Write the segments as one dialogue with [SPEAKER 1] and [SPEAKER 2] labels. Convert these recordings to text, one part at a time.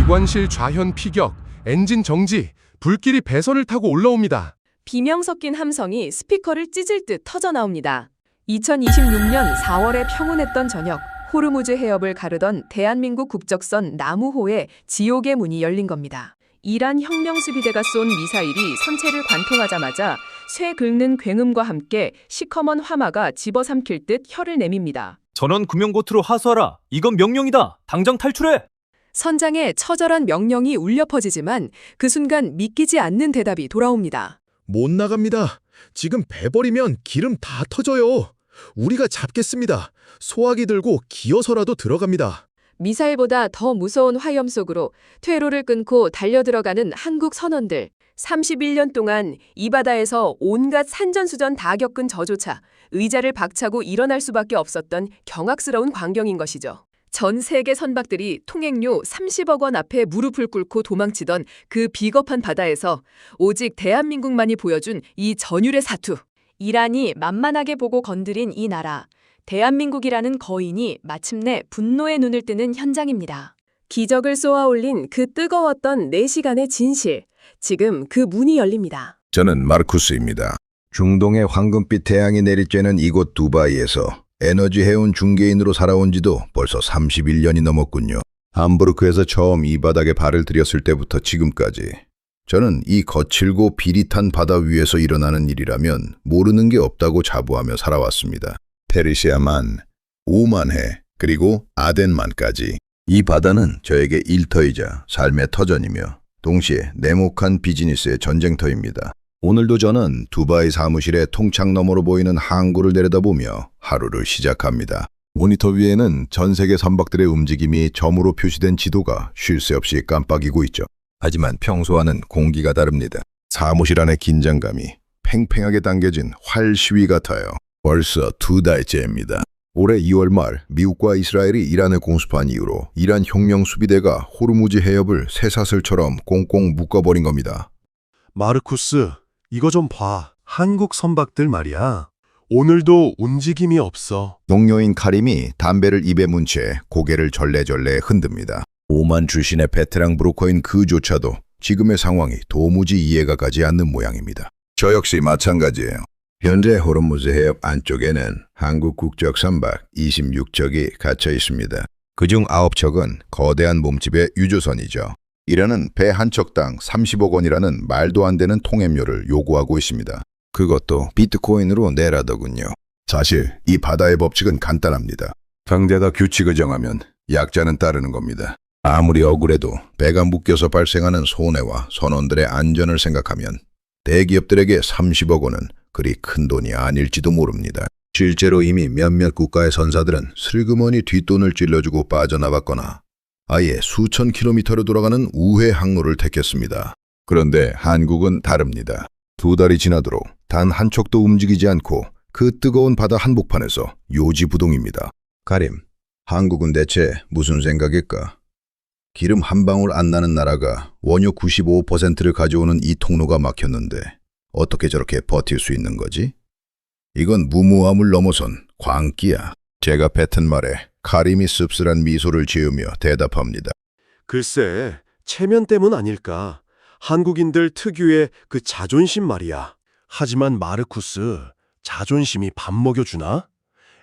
[SPEAKER 1] 기관실 좌현 피격, 엔진 정지, 불길이 배선을 타고 올라옵니다.
[SPEAKER 2] 비명 섞인 함성이 스피커를 찢을 듯 터져 나옵니다. 2026년 4월에 평온했던 저녁, 호르무즈 해협을 가르던 대한민국 국적선 나무호에 지옥의 문이 열린 겁니다. 이란 혁명수비대가 쏜 미사일이 선체를 관통하자마자 쇠 긁는 굉음과 함께 시커먼 화마가 집어삼킬 듯 혀를 내밉니다.
[SPEAKER 3] 전원 구명보트로 하수하라. 이건 명령이다. 당장 탈출해.
[SPEAKER 2] 선장의 처절한 명령이 울려 퍼지지만 그 순간 믿기지 않는 대답이 돌아옵니다.
[SPEAKER 4] 못 나갑니다. 지금 배 버리면 기름 다 터져요. 우리가 잡겠습니다. 소화기 들고 기어서라도 들어갑니다.
[SPEAKER 2] 미사일보다 더 무서운 화염 속으로 퇴로를 끊고 달려들어가는 한국 선원들. 31년 동안 이 바다에서 온갖 산전수전 다 겪은 저조차 의자를 박차고 일어날 수밖에 없었던 경악스러운 광경인 것이죠. 전 세계 선박들이 통행료 30억 원 앞에 무릎을 꿇고 도망치던 그 비겁한 바다에서 오직 대한민국만이 보여준 이 전율의 사투. 이란이 만만하게 보고 건드린 이 나라. 대한민국이라는 거인이 마침내 분노의 눈을 뜨는 현장입니다. 기적을 쏘아올린 그 뜨거웠던 4시간의 진실. 지금 그 문이 열립니다.
[SPEAKER 5] 저는 마르쿠스입니다. 중동의 황금빛 태양이 내리쬐는 이곳 두바이에서 에너지 해운 중개인으로 살아온 지도 벌써 31년이 넘었군요. 함부르크에서 처음 이 바닥에 발을 들였을 때부터 지금까지 저는 이 거칠고 비릿한 바다 위에서 일어나는 일이라면 모르는 게 없다고 자부하며 살아왔습니다. 페르시아만, 오만해, 그리고 아덴만까지. 이 바다는 저에게 일터이자 삶의 터전이며 동시에 네모칸 비즈니스의 전쟁터입니다. 오늘도 저는 두바이 사무실의 통창 너머로 보이는 항구를 내려다보며 하루를 시작합니다. 모니터 위에는 전 세계 선박들의 움직임이 점으로 표시된 지도가 쉴 새 없이 깜빡이고 있죠. 하지만 평소와는 공기가 다릅니다. 사무실 안의 긴장감이 팽팽하게 당겨진 활 시위 같아요. 벌써 2달째입니다. 올해 2월 말 미국과 이스라엘이 이란을 공습한 이후로 이란 혁명수비대가 호르무즈 해협을 쇠사슬처럼 꽁꽁 묶어버린 겁니다.
[SPEAKER 6] 마르쿠스, 이거 좀 봐. 한국 선박들 말이야. 오늘도 움직임이 없어.
[SPEAKER 5] 동료인 카림이 담배를 입에 문 채 고개를 절레절레 흔듭니다. 오만 출신의 베테랑 브로커인 그조차도 지금의 상황이 도무지 이해가 가지 않는 모양입니다. 저 역시 마찬가지예요. 현재 호르무즈 해협 안쪽에는 한국 국적 선박 26척이 갇혀 있습니다. 그중 9척은 거대한 몸집의 유조선이죠. 이라는 배 한 척당 30억 원이라는 말도 안 되는 통행료를 요구하고 있습니다. 그것도 비트코인으로 내라더군요. 사실 이 바다의 법칙은 간단합니다. 상대가 규칙을 정하면 약자는 따르는 겁니다. 아무리 억울해도 배가 묶여서 발생하는 손해와 선원들의 안전을 생각하면 대기업들에게 30억 원은 그리 큰 돈이 아닐지도 모릅니다. 실제로 이미 몇몇 국가의 선사들은 슬그머니 뒷돈을 찔러주고 빠져나왔거나 아예 수천 킬로미터로 돌아가는 우회 항로를 택했습니다. 그런데 한국은 다릅니다. 2달이 지나도록 단 한 척도 움직이지 않고 그 뜨거운 바다 한복판에서 요지부동입니다. 카림, 한국은 대체 무슨 생각일까? 기름 한 방울 안 나는 나라가 원유 95%를 가져오는 이 통로가 막혔는데 어떻게 저렇게 버틸 수 있는 거지? 이건 무모함을 넘어선 광기야. 제가 뱉은 말에 카림이 씁쓸한 미소를 지으며 대답합니다.
[SPEAKER 6] 글쎄, 체면 때문 아닐까. 한국인들 특유의 그 자존심 말이야. 하지만 마르쿠스, 자존심이 밥 먹여주나?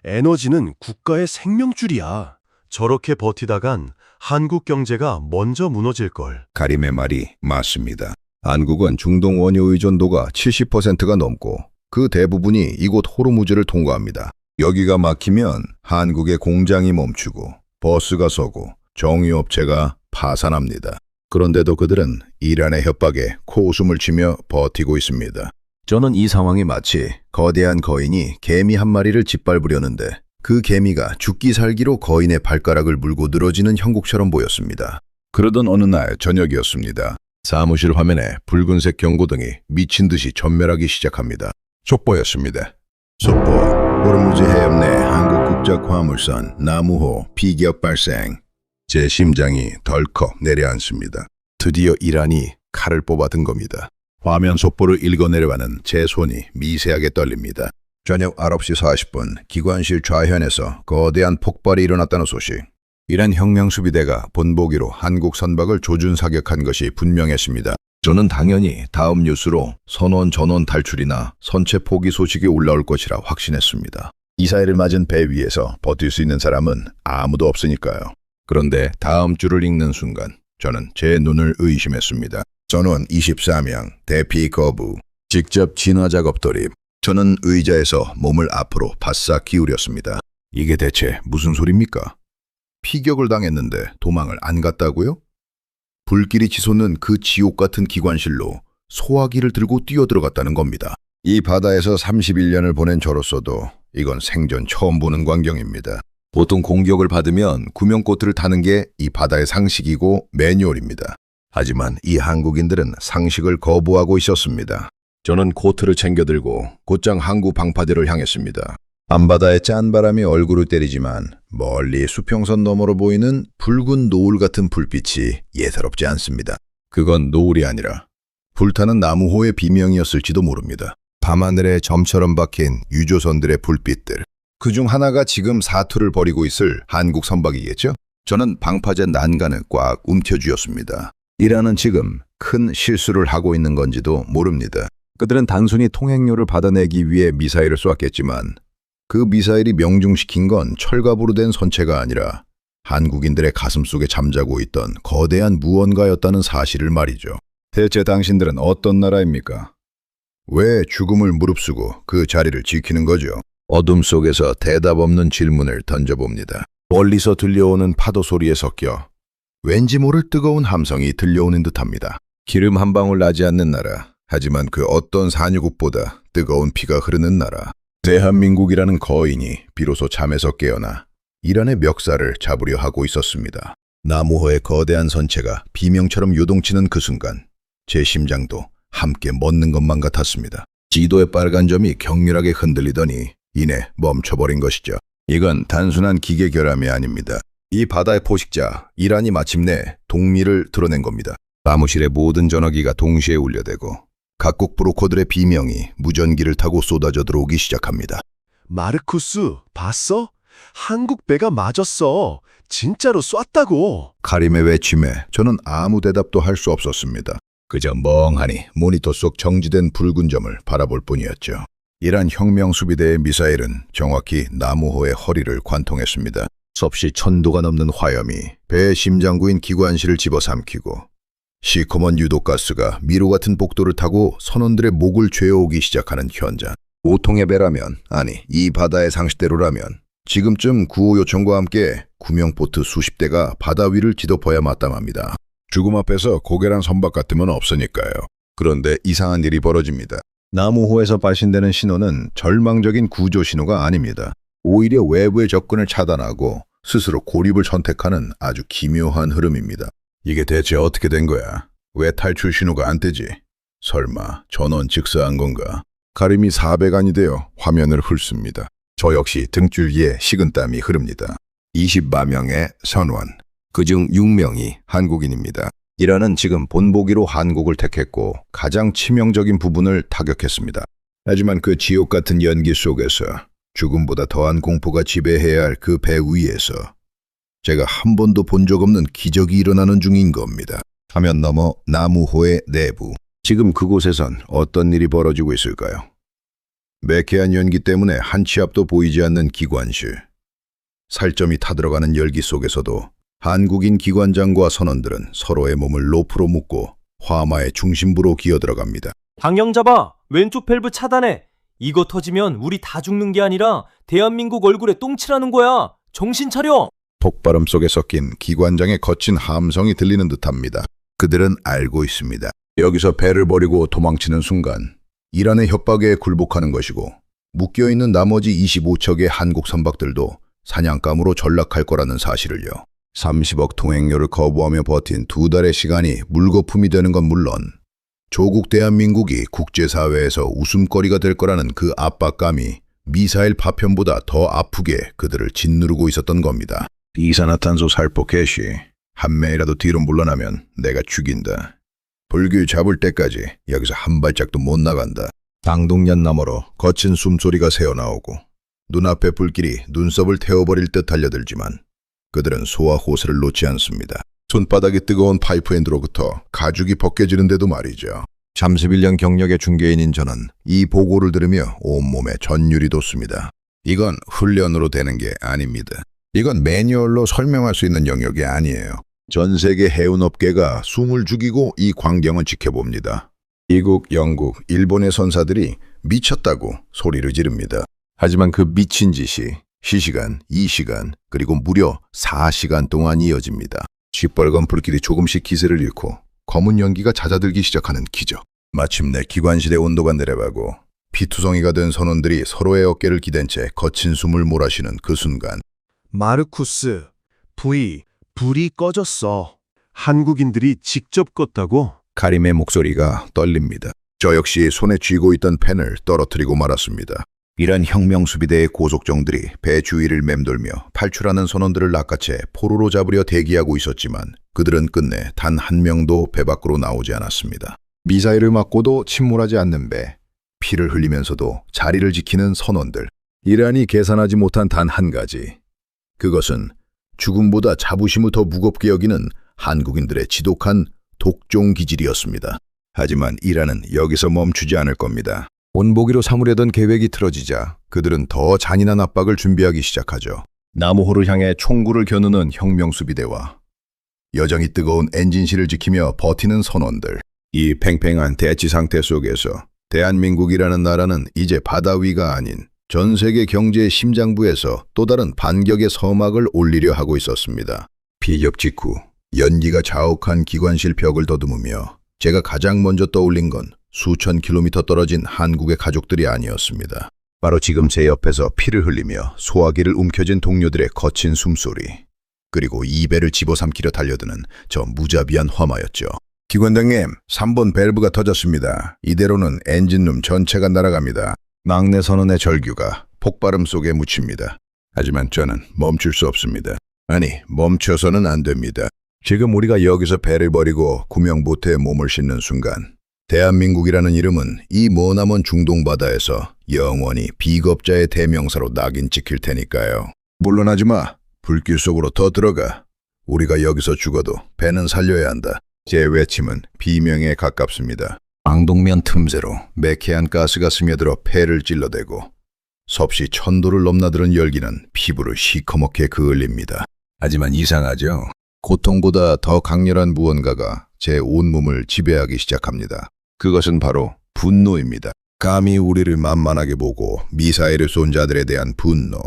[SPEAKER 6] 에너지는 국가의 생명줄이야. 저렇게 버티다간 한국 경제가 먼저 무너질걸.
[SPEAKER 5] 카림의 말이 맞습니다. 한국은 중동 원유 의존도가 70%가 넘고 그 대부분이 이곳 호르무즈를 통과합니다. 여기가 막히면 한국의 공장이 멈추고 버스가 서고 정유업체가 파산합니다. 그런데도 그들은 이란의 협박에 코웃음을 치며 버티고 있습니다. 저는 이 상황이 마치 거대한 거인이 개미 한 마리를 짓밟으려는데 그 개미가 죽기 살기로 거인의 발가락을 물고 늘어지는 형국처럼 보였습니다. 그러던 어느 날 저녁이었습니다. 사무실 화면에 붉은색 경고등이 미친 듯이 전멸하기 시작합니다. 속보였습니다. 속보, 호르무즈 해협 내 한국 국적 화물선 나무호 피격 발생. 제 심장이 덜컥 내려앉습니다. 드디어 이란이 칼을 뽑아든 겁니다. 화면 속보를 읽어내려가는 제 손이 미세하게 떨립니다. 저녁 9시 40분 기관실 좌현에서 거대한 폭발이 일어났다는 소식. 이란 혁명수비대가 본보기로 한국 선박을 조준 사격한 것이 분명했습니다. 저는 당연히 다음 뉴스로 선원 전원 탈출이나 선체 포기 소식이 올라올 것이라 확신했습니다. 미사일을 맞은 배 위에서 버틸 수 있는 사람은 아무도 없으니까요. 그런데 다음 줄을 읽는 순간 저는 제 눈을 의심했습니다. 전원 24명, 대피 거부, 직접 진화 작업 돌입. 저는 의자에서 몸을 앞으로 바싹 기울였습니다. 이게 대체 무슨 소리입니까? 피격을 당했는데 도망을 안 갔다고요? 불길이 치솟는 그 지옥 같은 기관실로 소화기를 들고 뛰어들어갔다는 겁니다. 이 바다에서 31년을 보낸 저로서도 이건 생전 처음 보는 광경입니다. 보통 공격을 받으면 구명보트를 타는 게 이 바다의 상식이고 매뉴얼입니다. 하지만 이 한국인들은 상식을 거부하고 있었습니다. 저는 코트를 챙겨들고 곧장 항구 방파제를 향했습니다. 밤바다의 짠바람이 얼굴을 때리지만 멀리 수평선 너머로 보이는 붉은 노을 같은 불빛이 예사롭지 않습니다. 그건 노을이 아니라 불타는 나무호의 비명이었을지도 모릅니다. 밤하늘에 점처럼 박힌 유조선들의 불빛들. 그중 하나가 지금 사투를 벌이고 있을 한국 선박이겠죠? 저는 방파제 난간을 꽉 움켜쥐었습니다. 이란은 지금 큰 실수를 하고 있는 건지도 모릅니다. 그들은 단순히 통행료를 받아내기 위해 미사일을 쏘았겠지만 그 미사일이 명중시킨 건 철갑으로 된 선체가 아니라 한국인들의 가슴 속에 잠자고 있던 거대한 무언가였다는 사실을 말이죠. 대체 당신들은 어떤 나라입니까? 왜 죽음을 무릅쓰고 그 자리를 지키는 거죠? 어둠 속에서 대답 없는 질문을 던져봅니다. 멀리서 들려오는 파도 소리에 섞여 왠지 모를 뜨거운 함성이 들려오는 듯합니다. 기름 한 방울 나지 않는 나라, 하지만 그 어떤 산유국보다 뜨거운 피가 흐르는 나라. 대한민국이라는 거인이 비로소 잠에서 깨어나 이란의 멱살을 잡으려 하고 있었습니다. 나무호의 거대한 선체가 비명처럼 요동치는 그 순간 제 심장도 함께 멎는 것만 같았습니다. 지도의 빨간 점이 격렬하게 흔들리더니 이내 멈춰버린 것이죠. 이건 단순한 기계 결함이 아닙니다. 이 바다의 포식자 이란이 마침내 동미를 드러낸 겁니다. 사무실의 모든 전화기가 동시에 울려대고 각국 브로커들의 비명이 무전기를 타고 쏟아져 들어오기 시작합니다.
[SPEAKER 6] 마르쿠스, 봤어? 한국 배가 맞았어. 진짜로 쐈다고.
[SPEAKER 5] 카림의 외침에 저는 아무 대답도 할 수 없었습니다. 그저 멍하니 모니터 속 정지된 붉은 점을 바라볼 뿐이었죠. 이란 혁명수비대의 미사일은 정확히 나무호의 허리를 관통했습니다. 섭씨 1000도가 넘는 화염이 배의 심장구인 기관실을 집어삼키고 시커먼 유독가스가 미로 같은 복도를 타고 선원들의 목을 죄어오기 시작하는 현장. 보통의 배라면, 아니 이 바다의 상식대로라면 지금쯤 구호 요청과 함께 구명보트 수십 대가 바다 위를 지덮어야 마땅합니다. 죽음 앞에서 고개란 선박 같으면 없으니까요. 그런데 이상한 일이 벌어집니다. 나무호에서 발신되는 신호는 절망적인 구조 신호가 아닙니다. 오히려 외부의 접근을 차단하고 스스로 고립을 선택하는 아주 기묘한 흐름입니다. 이게 대체 어떻게 된 거야? 왜 탈출 신호가 안 뜨지? 설마 전원 즉사한 건가? 가림이 400안이 되어 화면을 훑습니다. 저 역시 등줄기에 식은땀이 흐릅니다. 20만 명의 선원, 그중 6명이 한국인입니다. 이란은 지금 본보기로 한국을 택했고 가장 치명적인 부분을 타격했습니다. 하지만 그 지옥 같은 연기 속에서 죽음보다 더한 공포가 지배해야 할 그 배 위에서 제가 한 번도 본 적 없는 기적이 일어나는 중인 겁니다. 화면 너머 나무호의 내부. 지금 그곳에선 어떤 일이 벌어지고 있을까요? 매캐한 연기 때문에 한 치 앞도 보이지 않는 기관실. 살점이 타들어가는 열기 속에서도 한국인 기관장과 선원들은 서로의 몸을 로프로 묶고 화마의 중심부로 기어들어갑니다.
[SPEAKER 3] 방향 잡아! 왼쪽 밸브 차단해! 이거 터지면 우리 다 죽는 게 아니라 대한민국 얼굴에 똥칠하는 거야! 정신 차려!
[SPEAKER 5] 폭발음 속에 섞인 기관장의 거친 함성이 들리는 듯합니다. 그들은 알고 있습니다. 여기서 배를 버리고 도망치는 순간 이란의 협박에 굴복하는 것이고 묶여있는 나머지 25척의 한국 선박들도 사냥감으로 전락할 거라는 사실을요. 30억 통행료를 거부하며 버틴 2달의 시간이 물거품이 되는 건 물론 조국 대한민국이 국제사회에서 웃음거리가 될 거라는 그 압박감이 미사일 파편보다 더 아프게 그들을 짓누르고 있었던 겁니다. 이산화탄소 살포 개시, 한 명이라도 뒤로 물러나면 내가 죽인다. 불길 잡을 때까지 여기서 한 발짝도 못 나간다. 당동연 너머로 거친 숨소리가 새어나오고 눈앞의 불길이 눈썹을 태워버릴 듯 달려들지만 그들은 소와 호스를 놓지 않습니다. 손바닥이 뜨거운 파이프엔드로부터 가죽이 벗겨지는데도 말이죠. 31년 경력의 중개인인 저는 이 보고를 들으며 온몸에 전율이 돋습니다. 이건 훈련으로 되는 게 아닙니다. 이건 매뉴얼로 설명할 수 있는 영역이 아니에요. 전 세계 해운업계가 숨을 죽이고 이 광경을 지켜봅니다. 미국, 영국, 일본의 선사들이 미쳤다고 소리를 지릅니다. 하지만 그 미친 짓이 시시간, 2시간, 그리고 무려 4시간 동안 이어집니다. 시뻘건 불길이 조금씩 기세를 잃고 검은 연기가 잦아들기 시작하는 기적. 마침내 기관실의 온도가 내려가고 피투성이가 된 선원들이 서로의 어깨를 기댄 채 거친 숨을 몰아쉬는 그 순간
[SPEAKER 6] 마르쿠스, 불이 꺼졌어. 한국인들이 직접 껐다고?
[SPEAKER 5] 카림의 목소리가 떨립니다. 저 역시 손에 쥐고 있던 펜을 떨어뜨리고 말았습니다. 이란 혁명수비대의 고속정들이 배 주위를 맴돌며 탈출하는 선원들을 낚아채 포로로 잡으려 대기하고 있었지만 그들은 끝내 단 한 명도 배 밖으로 나오지 않았습니다. 미사일을 맞고도 침몰하지 않는 배, 피를 흘리면서도 자리를 지키는 선원들. 이란이 계산하지 못한 단 한 가지. 그것은 죽음보다 자부심을 더 무겁게 여기는 한국인들의 지독한 독종 기질이었습니다. 하지만 이란은 여기서 멈추지 않을 겁니다. 본보기로 삼으려던 계획이 틀어지자 그들은 더 잔인한 압박을 준비하기 시작하죠. 나무호를 향해 총구를 겨누는 혁명수비대와 여정이 뜨거운 엔진실을 지키며 버티는 선원들. 이 팽팽한 대치 상태 속에서 대한민국이라는 나라는 이제 바다 위가 아닌 전 세계 경제의 심장부에서 또 다른 반격의 서막을 올리려 하고 있었습니다. 피격 직후 연기가 자욱한 기관실 벽을 더듬으며 제가 가장 먼저 떠올린 건 수천 킬로미터 떨어진 한국의 가족들이 아니었습니다. 바로 지금 제 옆에서 피를 흘리며 소화기를 움켜쥔 동료들의 거친 숨소리, 그리고 이 배를 집어삼키려 달려드는 저 무자비한 화마였죠. 기관장님, 3번 밸브가 터졌습니다. 이대로는 엔진룸 전체가 날아갑니다. 막내 선원의 절규가 폭발음 속에 묻힙니다. 하지만 저는 멈출 수 없습니다. 아니, 멈춰서는 안 됩니다. 지금 우리가 여기서 배를 버리고 구명보트에 몸을 싣는 순간 대한민국이라는 이름은 이 머나먼 중동 바다에서 영원히 비겁자의 대명사로 낙인 찍힐 테니까요. 물러나지 마. 불길 속으로 더 들어가. 우리가 여기서 죽어도 배는 살려야 한다. 제 외침은 비명에 가깝습니다. 앙동면 틈새로 매캐한 가스가 스며들어 폐를 찔러대고 섭씨 1000도를 넘나드는 열기는 피부를 시커멓게 그을립니다. 하지만 이상하죠? 고통보다 더 강렬한 무언가가 제 온몸을 지배하기 시작합니다. 그것은 바로 분노입니다. 감히 우리를 만만하게 보고 미사일을 쏜 자들에 대한 분노,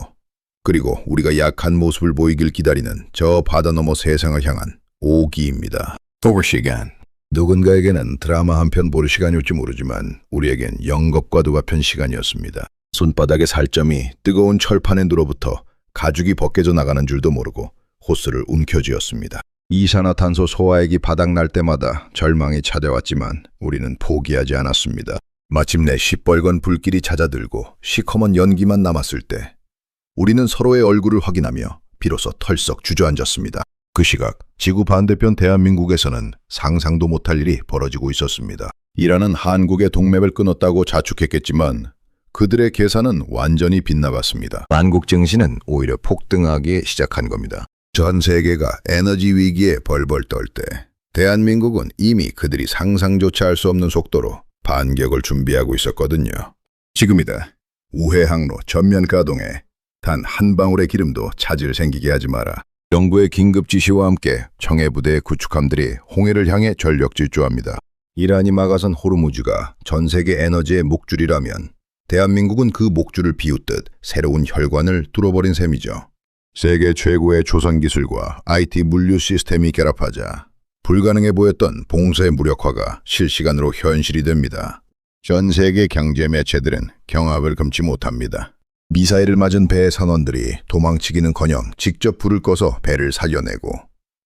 [SPEAKER 5] 그리고 우리가 약한 모습을 보이길 기다리는 저 바다 너머 세상을 향한 오기입니다. 볼 시간. 누군가에게는 드라마 한 편 볼 시간일지 모르지만 우리에겐 영겁과도 같은 시간이었습니다. 손바닥의 살점이 뜨거운 철판엔드로부터 가죽이 벗겨져 나가는 줄도 모르고 호스를 움켜쥐었습니다. 이산화탄소 소화액이 바닥날 때마다 절망이 찾아왔지만 우리는 포기하지 않았습니다. 마침내 시뻘건 불길이 잦아들고 시커먼 연기만 남았을 때 우리는 서로의 얼굴을 확인하며 비로소 털썩 주저앉았습니다. 그 시각 지구 반대편 대한민국에서는 상상도 못할 일이 벌어지고 있었습니다. 이란은 한국의 동맥을 끊었다고 자축했겠지만 그들의 계산은 완전히 빗나갔습니다. 한국 증시는 오히려 폭등하기 시작한 겁니다. 전 세계가 에너지 위기에 벌벌 떨 때 대한민국은 이미 그들이 상상조차 할 수 없는 속도로 반격을 준비하고 있었거든요. 지금이다. 우회 항로 전면 가동해. 단 한 방울의 기름도 차질 생기게 하지 마라. 정부의 긴급 지시와 함께 청해부대의 구축함들이 홍해를 향해 전력 질주합니다. 이란이 막아선 호르무즈가 전 세계 에너지의 목줄이라면 대한민국은 그 목줄을 비웃듯 새로운 혈관을 뚫어버린 셈이죠. 세계 최고의 조선 기술과 IT 물류 시스템이 결합하자 불가능해 보였던 봉쇄 무력화가 실시간으로 현실이 됩니다. 전 세계 경제 매체들은 경악을 금치 못합니다. 미사일을 맞은 배의 선원들이 도망치기는커녕 직접 불을 꺼서 배를 살려내고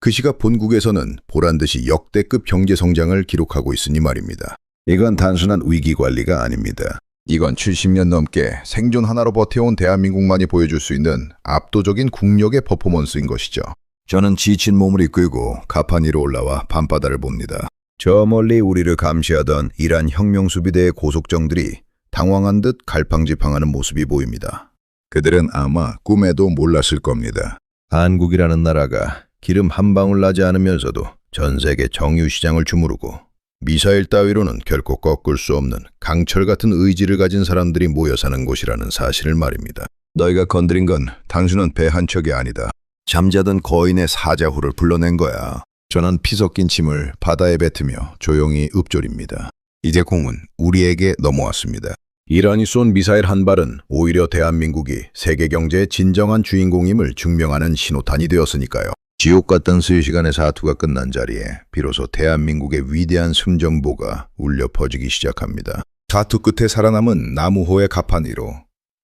[SPEAKER 5] 그 시각 본국에서는 보란듯이 역대급 경제 성장을 기록하고 있으니 말입니다. 이건 단순한 위기 관리가 아닙니다. 이건 70년 넘게 생존 하나로 버텨온 대한민국만이 보여줄 수 있는 압도적인 국력의 퍼포먼스인 것이죠. 저는 지친 몸을 이끌고 가판 위로 올라와 밤바다를 봅니다. 저 멀리 우리를 감시하던 이란 혁명수비대의 고속정들이 당황한 듯 갈팡질팡하는 모습이 보입니다. 그들은 아마 꿈에도 몰랐을 겁니다. 한국이라는 나라가 기름 한 방울 나지 않으면서도 전 세계 정유 시장을 주무르고 미사일 따위로는 결코 꺾을 수 없는 강철 같은 의지를 가진 사람들이 모여 사는 곳이라는 사실을 말입니다. 너희가 건드린 건 단순한 배 한 척이 아니다. 잠자던 거인의 사자후를 불러낸 거야. 저는 피 섞인 침을 바다에 뱉으며 조용히 읊조립니다. 이제 공은 우리에게 넘어왔습니다. 이란이 쏜 미사일 한 발은 오히려 대한민국이 세계 경제의 진정한 주인공임을 증명하는 신호탄이 되었으니까요. 지옥 같던 수시간의 사투가 끝난 자리에 비로소 대한민국의 위대한 승전보가 울려 퍼지기 시작합니다. 사투 끝에 살아남은 나무호의 가판 위로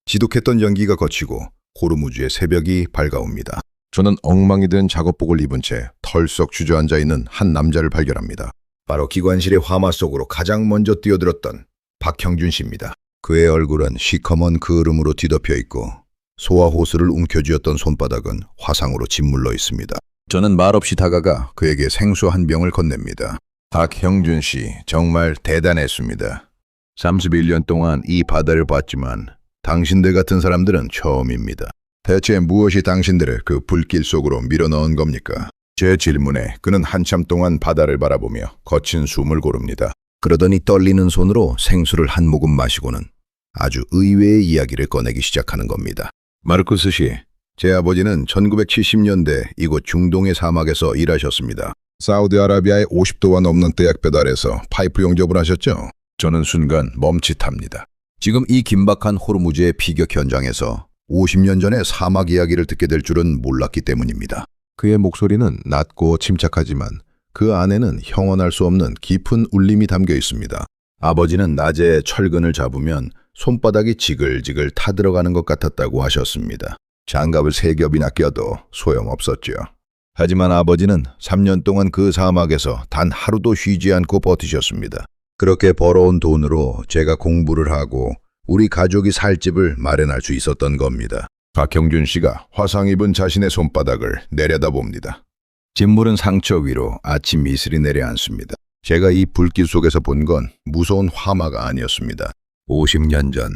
[SPEAKER 5] 지독했던 연기가 거치고 호르무즈의 새벽이 밝아옵니다. 저는 엉망이 든 작업복을 입은 채 털썩 주저앉아 있는 한 남자를 발견합니다. 바로 기관실의 화마 속으로 가장 먼저 뛰어들었던 박형준 씨입니다. 그의 얼굴은 시커먼 그을음으로 뒤덮여 있고 소화 호스를 움켜쥐었던 손바닥은 화상으로 짓물러 있습니다. 저는 말없이 다가가 그에게 생수 한 병을 건넵니다. 박형준 씨, 정말 대단했습니다. 31년 동안 이 바다를 봤지만 당신들 같은 사람들은 처음입니다. 대체 무엇이 당신들을 그 불길 속으로 밀어넣은 겁니까? 제 질문에 그는 한참 동안 바다를 바라보며 거친 숨을 고릅니다. 그러더니 떨리는 손으로 생수를 한 모금 마시고는 아주 의외의 이야기를 꺼내기 시작하는 겁니다. 마르쿠스 씨, 제 아버지는 1970년대 이곳 중동의 사막에서 일하셨습니다. 사우디아라비아의 50도가 넘는 대학볕 아래서 파이프 용접을 하셨죠? 저는 순간 멈칫합니다. 지금 이 긴박한 호르무즈의 피격 현장에서 50년 전의 사막 이야기를 듣게 될 줄은 몰랐기 때문입니다. 그의 목소리는 낮고 침착하지만 그 안에는 형언할 수 없는 깊은 울림이 담겨 있습니다. 아버지는 낮에 철근을 잡으면 손바닥이 지글지글 타들어가는 것 같았다고 하셨습니다. 장갑을 3겹이나 껴도 소용없었죠. 하지만 아버지는 3년 동안 그 사막에서 단 하루도 쉬지 않고 버티셨습니다. 그렇게 벌어온 돈으로 제가 공부를 하고 우리 가족이 살 집을 마련할 수 있었던 겁니다. 박형준 씨가 화상 입은 자신의 손바닥을 내려다봅니다. 짓무른 상처 위로 아침 이슬이 내려앉습니다. 제가 이 불길 속에서 본 건 무서운 화마가 아니었습니다. 50년 전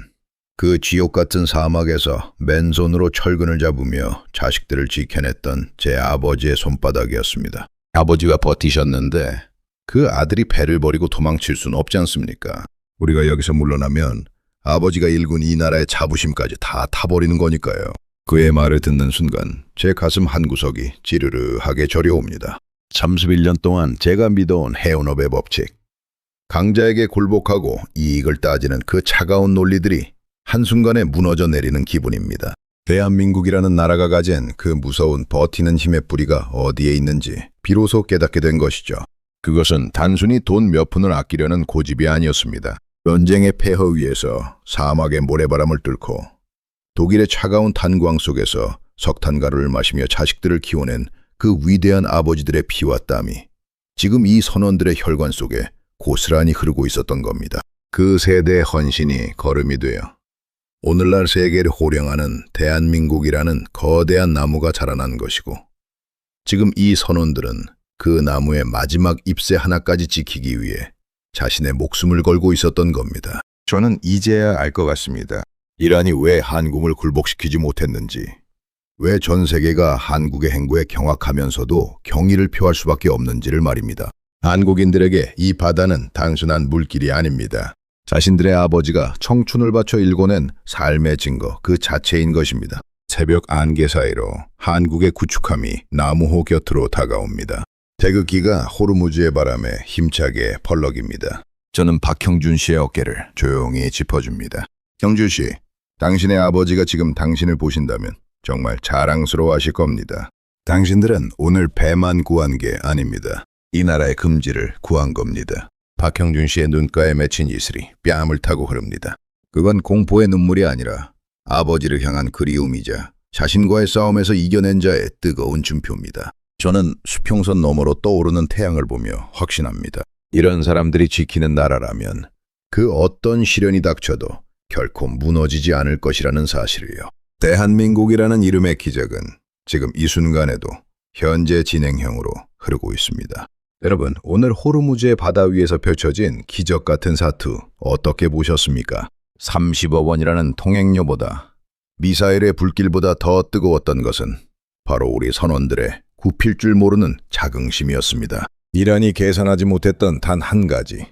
[SPEAKER 5] 그 지옥 같은 사막에서 맨손으로 철근을 잡으며 자식들을 지켜냈던 제 아버지의 손바닥이었습니다. 아버지가 버티셨는데 그 아들이 배를 버리고 도망칠 수는 없지 않습니까? 우리가 여기서 물러나면 아버지가 일군 이 나라의 자부심까지 다 타버리는 거니까요. 그의 말을 듣는 순간 제 가슴 한구석이 지르르하게 저려옵니다. 31년 동안 제가 믿어온 해운업의 법칙, 강자에게 굴복하고 이익을 따지는 그 차가운 논리들이 한순간에 무너져 내리는 기분입니다. 대한민국이라는 나라가 가진 그 무서운 버티는 힘의 뿌리가 어디에 있는지 비로소 깨닫게 된 것이죠. 그것은 단순히 돈 몇 푼을 아끼려는 고집이 아니었습니다. 전쟁의 폐허 위에서 사막의 모래바람을 뚫고 독일의 차가운 탄광 속에서 석탄가루를 마시며 자식들을 키워낸 그 위대한 아버지들의 피와 땀이 지금 이 선원들의 혈관 속에 고스란히 흐르고 있었던 겁니다. 그 세대의 헌신이 거름이 되어 오늘날 세계를 호령하는 대한민국이라는 거대한 나무가 자라난 것이고 지금 이 선원들은 그 나무의 마지막 잎새 하나까지 지키기 위해 자신의 목숨을 걸고 있었던 겁니다. 저는 이제야 알 것 같습니다. 이란이 왜 한국을 굴복시키지 못했는지, 왜 전 세계가 한국의 행보에 경악하면서도 경의를 표할 수밖에 없는지를 말입니다. 한국인들에게 이 바다는 단순한 물길이 아닙니다. 자신들의 아버지가 청춘을 바쳐 일궈낸 삶의 증거 그 자체인 것입니다. 새벽 안개 사이로 한국의 구축함이 나무호 곁으로 다가옵니다. 태극기가 호르무즈의 바람에 힘차게 펄럭입니다. 저는 박형준 씨의 어깨를 조용히 짚어줍니다. 형준 씨, 당신의 아버지가 지금 당신을 보신다면 정말 자랑스러워하실 겁니다. 당신들은 오늘 배만 구한 게 아닙니다. 이 나라의 금지를 구한 겁니다. 박형준 씨의 눈가에 맺힌 이슬이 뺨을 타고 흐릅니다. 그건 공포의 눈물이 아니라 아버지를 향한 그리움이자 자신과의 싸움에서 이겨낸 자의 뜨거운 줌표입니다. 저는 수평선 너머로 떠오르는 태양을 보며 확신합니다. 이런 사람들이 지키는 나라라면 그 어떤 시련이 닥쳐도 결코 무너지지 않을 것이라는 사실이요. 대한민국이라는 이름의 기적은 지금 이 순간에도 현재 진행형으로 흐르고 있습니다. 여러분, 오늘 호르무즈의 바다 위에서 펼쳐진 기적 같은 사투 어떻게 보셨습니까? 30억 원이라는 통행료보다 미사일의 불길보다 더 뜨거웠던 것은 바로 우리 선원들의 굽힐 줄 모르는 자긍심이었습니다. 이란이 계산하지 못했던 단 한 가지.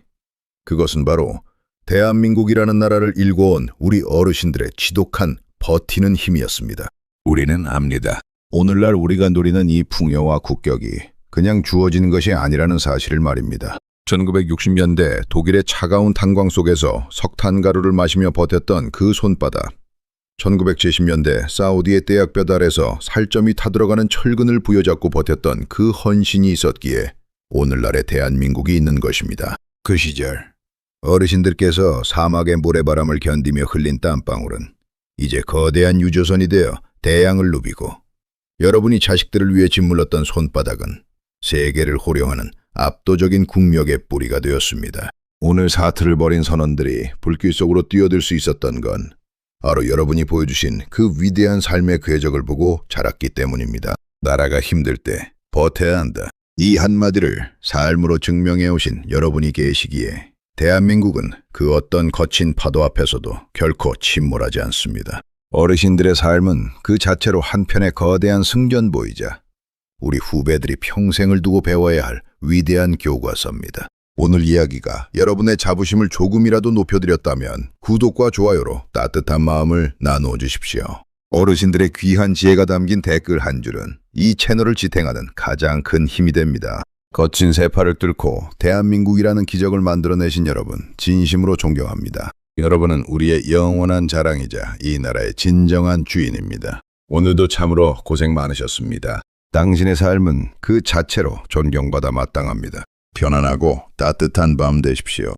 [SPEAKER 5] 그것은 바로 대한민국이라는 나라를 일궈온 우리 어르신들의 지독한 버티는 힘이었습니다. 우리는 압니다. 오늘날 우리가 누리는 이 풍요와 국격이 그냥 주어진 것이 아니라는 사실을 말입니다. 1960년대 독일의 차가운 탄광 속에서 석탄가루를 마시며 버텼던 그 손바닥. 1970년대 사우디의 떼약볕 아래서 살점이 타들어가는 철근을 부여잡고 버텼던 그 헌신이 있었기에 오늘날의 대한민국이 있는 것입니다. 그 시절 어르신들께서 사막의 모래바람을 견디며 흘린 땀방울은 이제 거대한 유조선이 되어 대양을 누비고 여러분이 자식들을 위해 짓물렀던 손바닥은 세계를 호령하는 압도적인 국력의 뿌리가 되었습니다. 오늘 사투를 벌인 선원들이 불길 속으로 뛰어들 수 있었던 건 바로 여러분이 보여주신 그 위대한 삶의 궤적을 보고 자랐기 때문입니다. 나라가 힘들 때 버텨야 한다. 이 한마디를 삶으로 증명해 오신 여러분이 계시기에 대한민국은 그 어떤 거친 파도 앞에서도 결코 침몰하지 않습니다. 어르신들의 삶은 그 자체로 한편의 거대한 승전보이자 우리 후배들이 평생을 두고 배워야 할 위대한 교과서입니다. 오늘 이야기가 여러분의 자부심을 조금이라도 높여드렸다면 구독과 좋아요로 따뜻한 마음을 나누어 주십시오. 어르신들의 귀한 지혜가 담긴 댓글 한 줄은 이 채널을 지탱하는 가장 큰 힘이 됩니다. 거친 세파를 뚫고 대한민국이라는 기적을 만들어내신 여러분 진심으로 존경합니다. 여러분은 우리의 영원한 자랑이자 이 나라의 진정한 주인입니다. 오늘도 참으로 고생 많으셨습니다. 당신의 삶은 그 자체로 존경받아 마땅합니다. 편안하고 따뜻한 밤 되십시오.